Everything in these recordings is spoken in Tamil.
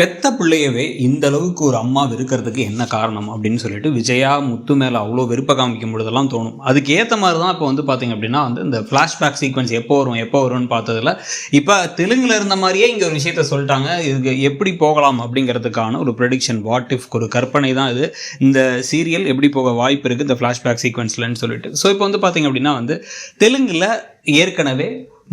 பெத்த பிள்ளையவே இந்த அளவுக்கு ஒரு அம்மா வெறுக்கிறதுக்கு என்ன காரணம் அப்படின்னு சொல்லிட்டு விஜயா முத்து மேலே அவ்வளோ வெறுப்பை காமிக்கும் பொழுதெல்லாம் தோணும். அதுக்கு ஏற்ற மாதிரி தான் இப்போ வந்து பார்த்தீங்க அப்படின்னா வந்து இந்த ஃப்ளாஷ்பேக் சீக்வன்ஸ் எப்போ வரும்னு பார்த்ததில் இப்போ தெலுங்கில் இருந்த மாதிரியே இங்கே ஒரு விஷயத்த சொல்லிட்டாங்க. இதுக்கு எப்படி போகலாம் அப்படிங்கிறதுக்கான ஒரு ப்ரெடிக்ஷன், வாட் இஃப், ஒரு கற்பனை தான் இது. இந்த சீரியல் எப்படி போக வாய்ப்பு இருக்குது இந்த ஃப்ளாஷ்பேக் சீக்வன்ஸ்லன்னு சொல்லிட்டு. ஸோ இப்போ வந்து பார்த்தீங்க அப்படின்னா வந்து தெலுங்கில் ஏற்கனவே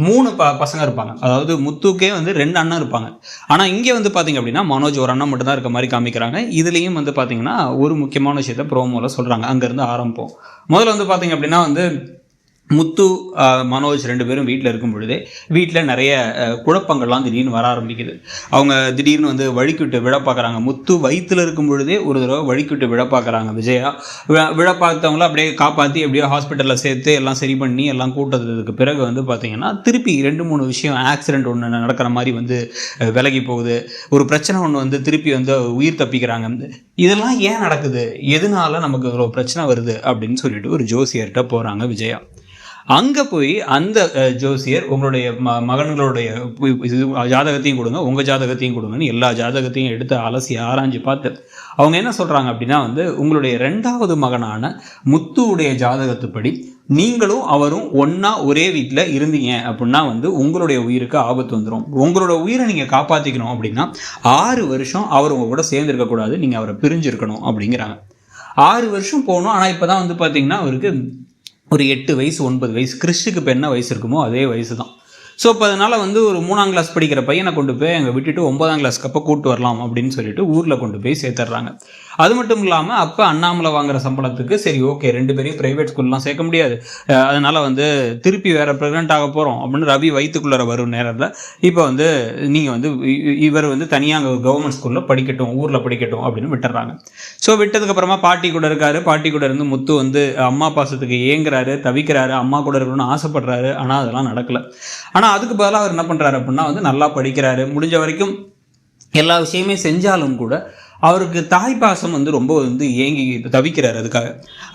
3 பசங்க இருப்பாங்க. அதாவது முத்துக்கே வந்து 2 அண்ணன் இருப்பாங்க. ஆனால் இங்கே வந்து பார்த்தீங்க அப்படின்னா மனோஜ் ஒரு அண்ணன் மட்டும்தான் இருக்க மாதிரி காமிக்கிறாங்க. இதுலேயும் வந்து பார்த்தீங்கன்னா ஒரு முக்கியமான விஷயத்த ப்ரோமோவில் சொல்கிறாங்க. அங்கேருந்து ஆரம்பம். முதல்ல வந்து பார்த்தீங்க அப்படின்னா வந்து முத்து மனோஜ் 2 பேரும் வீட்டில் இருக்கும் பொழுதே வீட்டில் நிறைய குழப்பங்கள்லாம் திடீர்னு வர ஆரம்பிக்குது. அவங்க திடீர்னு வந்து வழிக்கிட்டு விழ பார்க்குறாங்க. முத்து வயிற்றில் இருக்கும் பொழுதே ஒரு தடவை வழிக்கிட்டு விழ பார்க்குறாங்க விஜயா. விழ பார்த்தவங்கள அப்படியே காப்பாற்றி எப்படியோ ஹாஸ்பிட்டலில் சேர்த்து எல்லாம் சரி பண்ணி எல்லாம் கூட்டத்துக்கு பிறகு வந்து பார்த்திங்கன்னா திருப்பி 2-3 விஷயம், ஆக்சிடெண்ட் ஒன்று நடக்கிற மாதிரி வந்து விலகி போகுது. ஒரு பிரச்சனை ஒன்று வந்து திருப்பி வந்து உயிர் தப்பிக்கிறாங்க. இதெல்லாம் ஏன் நடக்குது, எதனால நமக்கு ஒரு பிரச்சனை வருது அப்படின்னு சொல்லிட்டு ஒரு ஜோசியர்கிட்ட போகிறாங்க விஜயா. அங்கே போய் அந்த ஜோசியர் உங்களுடைய மகன்களுடைய ஜாதகத்தையும் கொடுங்க, உங்கள் ஜாதகத்தையும் கொடுங்கன்னு எல்லா ஜாதகத்தையும் எடுத்து அலசி ஆராய்ஞ்சு பார்த்து அவங்க என்ன சொல்கிறாங்க அப்படின்னா வந்து உங்களுடைய 2வது மகனான முத்துவுடைய ஜாதகத்துப்படி நீங்களும் அவரும் ஒன்றா ஒரே வீட்டில் இருந்தீங்க அப்படின்னா வந்து உங்களுடைய உயிருக்கு ஆபத்து வந்துடும். உங்களோட உயிரை நீங்கள் காப்பாற்றிக்கணும் அப்படின்னா 6 வருஷம் அவர் உங்கள் கூட சேர்ந்துருக்கக்கூடாது, நீங்கள் அவரை பிரிஞ்சிருக்கணும் அப்படிங்கிறாங்க. 6 வருஷம் போகணும். ஆனால் இப்போ தான் வந்து பார்த்திங்கன்னா அவருக்கு ஒரு 8 வயசு 9 வயசு, கிறிஸ்டுக்கு இப்போ என்ன வயசு இருக்குமோ அதே வயசு தான். ஸோ இப்போ அதனால் வந்து ஒரு 3ஆம் கிளாஸ் படிக்கிற பையனை கொண்டு போய் அங்கே விட்டுட்டு 9ஆம் கிளாஸ்க்கு அப்போ கூப்பிட்டு வரலாம் அப்படின்னு சொல்லிட்டு ஊரில் கொண்டு போய் சேர்த்துட்றாங்க. அது மட்டும் இல்லாமல் அப்போ அண்ணாமலை வாங்குகிற சம்பளத்துக்கு சரி ஓகே 2 பேரையும் ப்ரைவேட் ஸ்கூல்லாம் சேர்க்க முடியாது, அதனால் வந்து திருப்பி வேறு ப்ரெக்னென்ட் ஆக போகிறோம் அப்படின்னு ரவி வயிற்றுக்குள்ளே வரும் நேரத்தில் இப்போ வந்து நீங்கள் வந்து இவர் வந்து தனியாக அங்கே கவர்மெண்ட் ஸ்கூலில் படிக்கட்டும், ஊரில் படிக்கட்டும் அப்படின்னு விட்டுறாங்க. ஸோ விட்டதுக்கப்புறமா பாட்டி கூட இருக்கார். பாட்டி கூட இருந்து முத்து வந்து அம்மா பாசத்துக்கு ஏங்குறாரு, தவிக்கிறாரு, அம்மா கூட இருக்கணும்னு ஆசைப்படுறாரு. ஆனால் அதெல்லாம் நடக்கலை. ஆனால் அதுக்கு பதிலாக அவர் என்ன பண்ணுறாரு அப்படின்னா வந்து நல்லா படிக்கிறாரு, முடிஞ்ச வரைக்கும் எல்லா விஷயமே செஞ்சாலும் கூட அவருக்கு தாய் பாசம் வந்து ரொம்ப வந்து ஏங்கி தவிக்கிறார் அதுக்காக.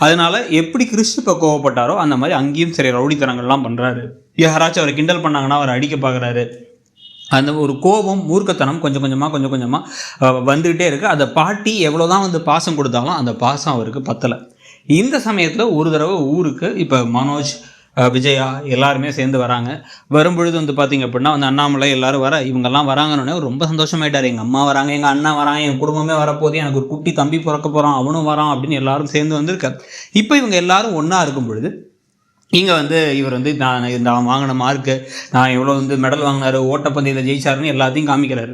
அதனால எப்படி கிறிஸ்து இப்போ கோவப்பட்டாரோ அந்த மாதிரி அங்கேயும் சரி ரவுடித்தனங்கள்லாம் பண்ணுறாரு. யாராச்சும் அவரை கிண்டல் பண்ணாங்கன்னா அவர் அடிக்க பார்க்குறாரு. அந்த ஒரு கோபம், மூர்க்கத்தனம் கொஞ்சம் கொஞ்சமாக வந்துக்கிட்டே இருக்குது. அந்த பாட்டி எவ்வளோ தான் வந்து பாசம் கொடுத்தாலும் அந்த பாசம் அவருக்கு பத்தலை. இந்த சமயத்தில் ஒரு தடவை ஊருக்கு இப்போ மனோஜ், விஜயா எல்லாருமே சேர்ந்து வராங்க. வரும்பொழுது வந்து பார்த்திங்க அப்படின்னா வந்து அண்ணாமலை எல்லாரும் வர இவங்கெல்லாம் வராங்கன்னு ரொம்ப சந்தோஷமாயிட்டார். எங்கள் அம்மா வராங்க, எங்கள் அண்ணா வராங்க, என் குடும்பமே வரப்போகுது, எனக்கு ஒரு குட்டி தம்பி பிறக்க போகிறான், அவனும் வரான் அப்படின்னு எல்லாரும் சேர்ந்து வந்திருக்கார். இப்போ இவங்க எல்லாரும் ஒன்றா இருக்கும் பொழுது இங்கே வந்து இவர் வந்து நான் வாங்கின மார்க்கு, நான் எவ்வளோ வந்து மெடல் வாங்கினார், ஓட்டப்பந்தயத்தில் ஜெயிச்சாருன்னு எல்லாத்தையும் காமிக்கிறாரு.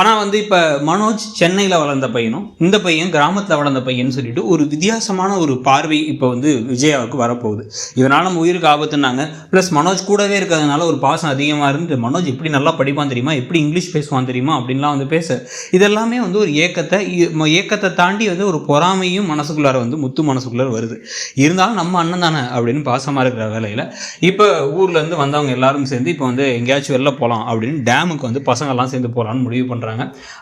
ஆனால் வந்து இப்போ மனோஜ் சென்னையில் வளர்ந்த பையனும் இந்த பையன் கிராமத்தில் வளர்ந்த பையன்னு சொல்லிட்டு ஒரு வித்தியாசமான ஒரு பார்வை இப்போ வந்து விஜயாவுக்கு வரப்போகுது. இதனால் நம்ம உயிருக்கு ஆபத்துனாங்க. ப்ளஸ் மனோஜ் கூடவே இருக்கிறதுனால ஒரு பாசம் அதிகமாக இருந்து மனோஜ் எப்படி நல்லா படிப்பான் தெரியுமா, எப்படி இங்கிலீஷ் பேசுவான் தெரியுமா அப்படின்லாம் வந்து பேச இதெல்லாமே வந்து ஒரு ஏக்கத்தை தாண்டி வந்து ஒரு பொறாமையும் மனசுக்குள்ளார வந்து முத்து மனசுக்குள்ளார வருது. இருந்தாலும் நம்ம அண்ணன் தானே அப்படின்னு பாசமாக இருக்கிற வேலையில் இப்போ ஊர்லேருந்து வந்தவங்க எல்லாரும் சேர்ந்து இப்போ வந்து எங்கேயாச்சும் வெளில போகலாம் அப்படின்னு டேமுக்கு வந்து பசங்கள்லாம் சேர்ந்து போகலான்னு முடிவு பண்ணுறாங்க.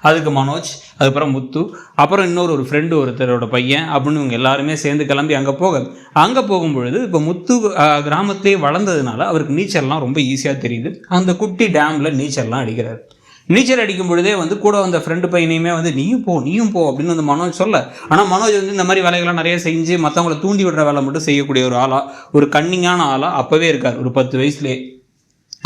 அதுக்கு மனோஜ், அதுக்கப்புறம் முத்து, அப்புறம் இன்னொரு ஃப்ரெண்டு ஒருத்தரோட பையன் அப்படின்னு இவங்க எல்லாருமே சேர்ந்து கிளம்பி அங்கே போகும்பொழுது இப்போ முத்து கிராமத்திலே வளர்ந்ததுனால அவருக்கு நீச்சல்லாம் ரொம்ப ஈஸியாக தெரியுது. அந்த குட்டி டேமில் நீச்சல்லாம் அடிக்கிறார். நீச்சல் அடிக்கும் பொழுதே வந்து கூட வந்த ஃப்ரெண்டு பையனையுமே வந்து நீயும் போ அப்படின்னு வந்து மனோஜ் சொல்ல. ஆனால் மனோஜ் வந்து இந்த மாதிரி வேலைகள்லாம் நிறைய செஞ்சு மற்றவங்களை தூண்டி விடுற வேலை மட்டும் செய்யக்கூடிய ஒரு ஆளாக, ஒரு கன்னிங்கான ஆளாக அப்போவே இருக்கார். ஒரு 10 வயசுலேயே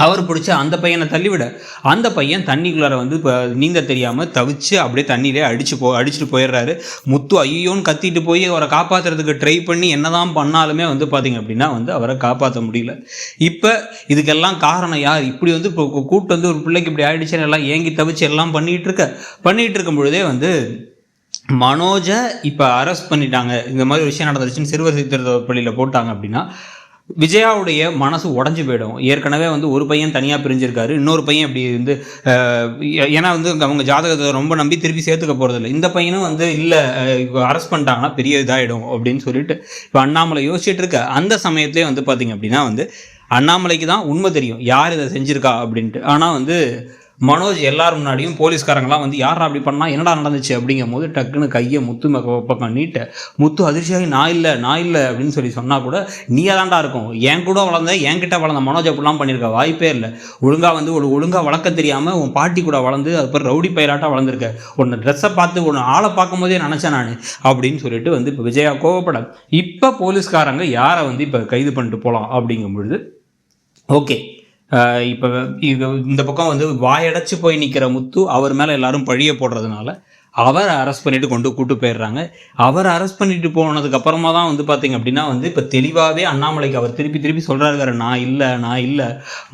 அவர் பிடிச்சி அந்த பையனை தள்ளிவிட அந்த பையன் தண்ணிக்குள்ளார வந்து இப்போ நீந்த தெரியாமல் தவிச்சு அப்படியே தண்ணியிலே அடிச்சுட்டு போயிடுறாரு. முத்து ஐயோன்னு கத்திட்டு போய் அவரை காப்பாற்றுறதுக்கு ட்ரை பண்ணி என்னதான் பண்ணாலுமே வந்து பார்த்திங்க அப்படின்னா வந்து அவரை காப்பாற்ற முடியல. இப்போ இதுக்கெல்லாம் காரணம் யார், இப்படி வந்து இப்போ கூப்பிட்டு வந்து ஒரு பிள்ளைக்கு இப்படி ஆயிடுச்சுன்னு எல்லாம் ஏங்கி தவிச்சு எல்லாம் பண்ணிகிட்டு இருக்கும் பொழுதே வந்து மனோஜை இப்போ அரெஸ்ட் பண்ணிட்டாங்க. இந்த மாதிரி விஷயம் நடந்துருச்சுன்னு சிறுவர் சித்திர பள்ளியில் போட்டாங்க அப்படின்னா விஜயாவுடைய மனசு உடஞ்சி போயிடும். ஏற்கனவே வந்து ஒரு பையன் தனியாக பிரிஞ்சிருக்காரு, இன்னொரு பையன் இப்படி வந்து ஏன்னா வந்து அவங்க ஜாதகத்தை ரொம்ப நம்பி திருப்பி சேர்த்துக்க போகிறதில்ல. இந்த பையனும் வந்து இல்லை அரெஸ்ட் பண்ணிட்டாங்கன்னா பெரிய இதாகிடும் அப்படின்னு சொல்லிட்டு இப்போ அண்ணாமலை யோசிச்சுட்டு இருக்க. அந்த சமயத்துலேயே வந்து பார்த்திங்க அப்படின்னா வந்து அண்ணாமலைக்கு தான் உண்மை தெரியும் யார் இதை செஞ்சுருக்கா அப்படின்ட்டு. ஆனால் வந்து மனோஜ் எல்லாரும் முன்னாடியும் போலீஸ்காரங்களாம் வந்து யாரா அப்படி பண்ணா, என்னடா நடந்துச்சு அப்படிங்கும் போது டக்குன்னு கையை முத்து பக்கம் நீட்ட முத்து அதிர்ச்சியாகி நான் இல்லை அப்படின்னு சொல்லி சொன்னா கூட நீயா தாண்டா இருக்கும், என் கூட வளர்ந்த என்கிட்ட வளர்ந்த மனோஜ் அப்படிலாம் பண்ணியிருக்க வாய்ப்பே இல்லை. ஒழுங்கா வளர்க்க தெரியாம உன் பாட்டி கூட வளர்ந்து அதுக்கப்புறம் ரவுடி பயிராட்டா வளர்ந்துருக்க, உன்னை ட்ரெஸ்ஸை பார்த்து உன்னை ஆளை பார்க்கும் போதே நினைச்சேன் நான் அப்படின்னு சொல்லிட்டு வந்து இப்போ விஜயா கோவப்பட இப்போ போலீஸ்காரங்க யாரை வந்து இப்போ கைது பண்ணிட்டு போகலாம் அப்படிங்கும் பொழுது ஓகே இப்போ இந்த பக்கம் வந்து வாயடைச்சு போய் நிற்கிற முத்து அவர் மேலே எல்லாரும் பழிய போடுறதுனால அவரை அரெஸ்ட் பண்ணிட்டு கூட்டு போயிடுறாங்க. அவரை அரெஸ்ட் பண்ணிட்டு போனதுக்கு அப்புறமா தான் வந்து பார்த்தீங்க அப்படின்னா வந்து இப்போ தெளிவாகவே அண்ணாமலைக்கு அவர் திருப்பி சொல்கிறாரு, நான் இல்லை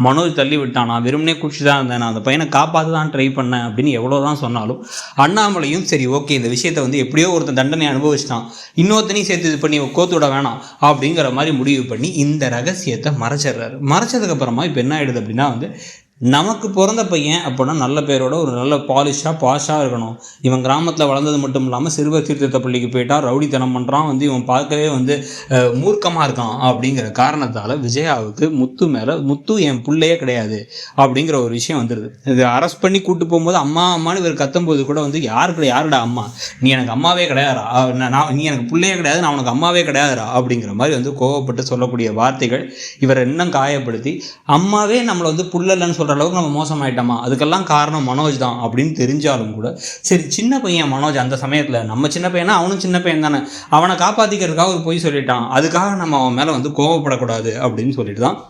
மனோஜ் தள்ளி விட்டான், நான் வெறுமனே குடிச்சு தான் இருந்தேன், நான் அந்த பையனை காப்பாற்ற தான் ட்ரை பண்ணேன் அப்படின்னு எவ்வளோ தான் சொன்னாலும் அண்ணாமலையும் சரி ஓகே இந்த விஷயத்தை வந்து எப்படியோ ஒருத்தன் தண்டனை அனுபவிச்சிட்டான், இன்னொருத்தனையும் சேர்த்து இது பண்ணி கோத்து விட வேணாம் அப்படிங்கிற மாதிரி முடிவு பண்ணி இந்த ரகசியத்தை மறைச்சிடுறாரு. மறைச்சதுக்கப்புறமா இப்போ என்ன ஆகிடுது அப்படின்னா வந்து நமக்கு பிறந்த பையன் அப்படின்னா நல்ல பேரோட ஒரு நல்ல பாஷாக இருக்கணும். இவன் கிராமத்தில் வளர்ந்தது மட்டும் இல்லாமல் சிறுவர் சீர்திருத்த பள்ளிக்கு போயிட்டா ரவுடித்தனம் பண்ணுறான், வந்து இவன் பார்க்கவே வந்து மூர்க்கமாக இருக்கான் அப்படிங்கிற காரணத்தால் விஜயாவுக்கு முத்து என் பிள்ளையே கிடையாது அப்படிங்கிற ஒரு விஷயம் வந்துடுது. இது அரெஸ்ட் பண்ணி கூட்டு போகும்போது அம்மான்னு இவர் கத்தும்போது கூட வந்து யாருடா அம்மா, நீ எனக்கு அம்மாவே கிடையாதா, நீ எனக்கு பிள்ளையே கிடையாது, நான் உனக்கு அம்மாவே கிடையாதுடா அப்படிங்கிற மாதிரி வந்து கோவப்பட்டு சொல்லக்கூடிய வார்த்தைகள் இவரை இன்னும் காயப்படுத்தி அம்மாவே நம்மளை வந்து புள்ளலன்னு சொல்கிற அளவுக்கு நம்ம மோசமாயிட்டோமா, அதுக்கெல்லாம் காரணம் மனோஜ் தான் அப்படின்னு தெரிஞ்சாலும் கூட சரி சின்ன பையன் மனோஜ் அந்த சமயத்தில் நம்ம சின்ன பையனா அவனும் சின்ன பையன் தானே, அவனை காப்பாற்றிக்கிறதுக்காக ஒரு பொய் சொல்லிட்டான், அதுக்காக நம்ம அவன் மேலே வந்து கோவப்படக்கூடாது அப்படின்னு சொல்லிட்டு தான்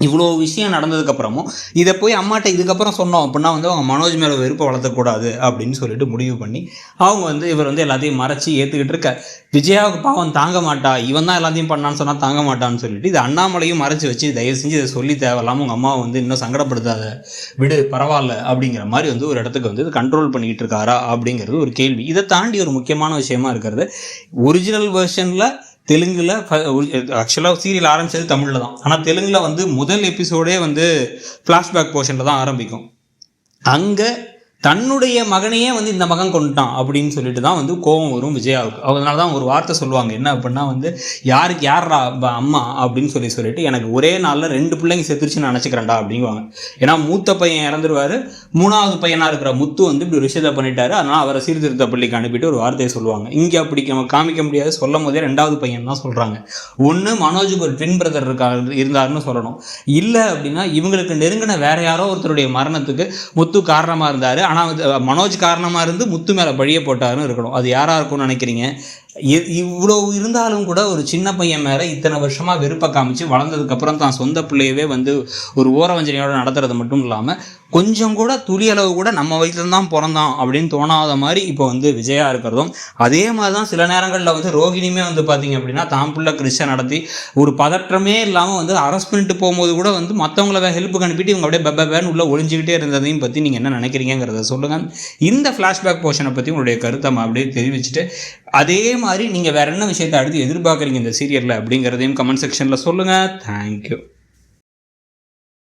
இவ்வளோ விஷயம் நடந்ததுக்கப்புறமும் இதை போய் அம்மாட்ட இதுக்கப்புறம் சொன்னோம் அப்படின்னா வந்து அவங்க மனோஜ் மேலே வெறுப்பை வளர்த்தக்கூடாது அப்படின்னு சொல்லிட்டு முடிவு பண்ணி அவங்க வந்து இவர் வந்து எல்லாத்தையும் மறைச்சி ஏற்றுக்கிட்டு இருக்க விஜயாவுக்கு பாவம் தாங்க மாட்டா, இவன் தான் எல்லாத்தையும் பண்ணான்னு சொன்னால் தாங்க மாட்டான்னு சொல்லிட்டு இது அண்ணாமலையும் மறைச்சி வச்சு தயவு செஞ்சு இதை சொல்லி தேவையில்லாமல் உங்கள் அம்மாவை வந்து இன்னும் சங்கடப்படுத்தாத, விடு பரவாயில்ல அப்படிங்கிற மாதிரி வந்து ஒரு இடத்துக்கு வந்து கண்ட்ரோல் பண்ணிக்கிட்டு இருக்காரா அப்படிங்கிறது ஒரு கேள்வி. இதை தாண்டி ஒரு முக்கியமான விஷயமா இருக்கிறது ஒரிஜினல் வெர்ஷனில் தெலுங்கில் ஆக்சுவலாக சீரியல் ஆரம்பித்தது தமிழில் தான், ஆனால் தெலுங்கில் வந்து முதல் எபிசோடே வந்து ஃப்ளாஷ்பேக் போர்ஷனில் தான் ஆரம்பிக்கும். அங்கே தன்னுடைய மகனையே வந்து இந்த மகன் கொண்டுட்டான் அப்படின்னு சொல்லிட்டு தான் வந்து கோபம் வரும் விஜயாவுக்கு. அதனால தான் ஒரு வார்த்தை சொல்லுவாங்க என்ன அப்படின்னா வந்து யாரா அம்மா அப்படின்னு சொல்லிட்டு எனக்கு ஒரே நாளில் 2 பிள்ளைங்க செத்துருச்சுன்னு நினச்சிக்கிறேன்டா அப்படிங்குவாங்க. ஏன்னா மூத்த பையன் இறந்துருவார், 3வது பையனாக இருக்கிற முத்து வந்து இப்படி ஒரு விஷயத்தை பண்ணிட்டாரு, அதனால் அவரை சீர்திருத்த பள்ளிக்கு அனுப்பிட்டு ஒரு வார்த்தையை சொல்லுவாங்க. இங்கே அப்படி நம்ம காமிக்க முடியாது, சொல்லும் போதே 2வது பையன் தான் சொல்கிறாங்க. ஒன்று மனோஜுக்கு ஒரு ட்வின் பிரதர் இருந்தாருன்னு சொல்லணும், இல்லை அப்படின்னா இவங்களுக்கு நெருங்கின வேற யாரோ ஒருத்தருடைய மரணத்துக்கு முத்து காரணமாக இருந்தார், ஆனால் மனோஜ் காரணமாக இருந்து முத்து மேலே பழிய போட்டாருன்னு இருக்கணும். அது யாராக இருக்கும்னு நினைக்கிறீங்க? இவ்வளோ இருந்தாலும் கூட ஒரு சின்ன பையன் மேலே இத்தனை வருஷமாக வெறுப்பை காமிச்சு வளர்ந்ததுக்கப்புறம் தான் சொந்த பிள்ளையவே வந்து ஒரு ஓரவஞ்சனையோடு நடத்துறது மட்டும் இல்லாமல் கொஞ்சம் கூட துளியளவு கூட நம்ம வயசுல தான் பிறந்தான் அப்படின்னு தோணாத மாதிரி இப்போ வந்து விஜயா இருக்கிறதும் அதே மாதிரி தான் சில நேரங்களில் வந்து ரோகிணியுமே வந்து பார்த்தீங்க அப்படின்னா தான் பிள்ளை கிறிஸ்டை நடத்தி ஒரு பதற்றமே இல்லாமல் வந்து அரெஸ்ட் பண்ணிட்டு போகும்போது கூட வந்து மற்றவங்கள ஹெல்ப்புக்கு அனுப்பிட்டு இவங்க அப்படியே பெப்பேன்னு உள்ளே ஒளிஞ்சிக்கிட்டே இருந்ததையும் பற்றி நீங்கள் என்ன நினைக்கிறீங்கிறத சொல்லுங்கள். இந்த ஃப்ளாஷ்பேக் போர்ஷனை பற்றி உங்களுடைய கருத்தை அப்படியே தெரிவிச்சுட்டு அதே மாதிரி நீங்கள் வேறு என்ன விஷயத்தை அடுத்து எதிர்பார்க்குறீங்க இந்த சீரியலில் அப்படிங்கிறதையும் கமெண்ட் செக்ஷனில் சொல்லுங்கள். தேங்க்யூ.